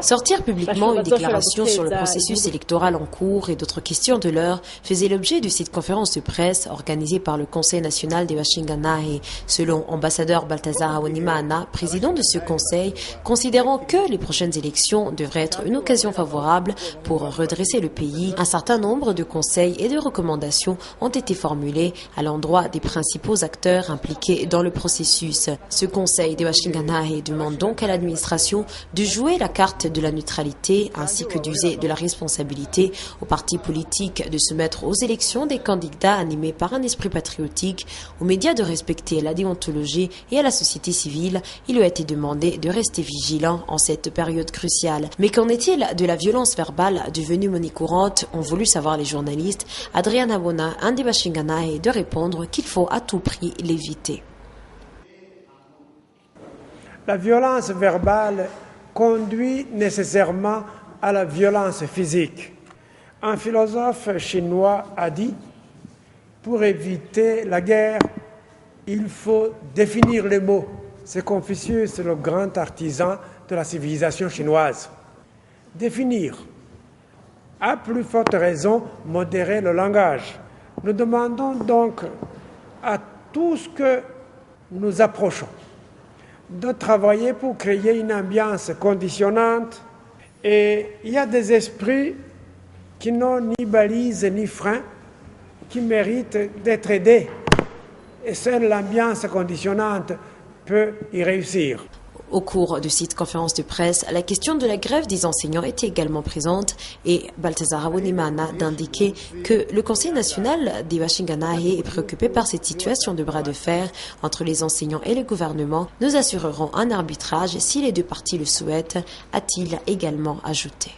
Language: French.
Sortir publiquement une déclaration sur le processus électoral en cours et d'autres questions de l'heure faisait l'objet de cette conférence de presse organisée par le Conseil national des Washinganahe. Selon ambassadeur Balthazar Awonimana, président de ce conseil, considérant que les prochaines élections devraient être une occasion favorable pour redresser le pays, un certain nombre de conseils et de recommandations ont été formulés à l'endroit des principaux acteurs impliqués dans le processus. Ce conseil des Washinganahe demande donc à l'administration de jouer la carte de la neutralité ainsi que d'user de la responsabilité aux partis politiques de se mettre aux élections des candidats animés par un esprit patriotique, aux médias de respecter la déontologie et à la société civile. Il lui a été demandé de rester vigilant en cette période cruciale. Mais qu'en est-il de la violence verbale devenue monnaie courante, ont voulu savoir les journalistes. Adriana Bona, un des Washinganahe, de répondre qu'il faut à tout prix l'éviter. La violence verbale conduit nécessairement à la violence physique. Un philosophe chinois a dit « Pour éviter la guerre, il faut définir les mots ». C'est Confucius, le grand artisan de la civilisation chinoise. Définir. À plus forte raison, modérer le langage. Nous demandons donc à tous que nous approchons de travailler pour créer une ambiance conditionnante, et il y a des esprits qui n'ont ni balises ni freins, qui méritent d'être aidés, et seule l'ambiance conditionnante peut y réussir. Au cours de cette conférence de presse, la question de la grève des enseignants était également présente et Balthazar Awonimana d'indiquer que le Conseil national des Washinganahe est préoccupé par cette situation de bras de fer entre les enseignants et le gouvernement. Nous assurerons un arbitrage si les deux parties le souhaitent, a-t-il également ajouté.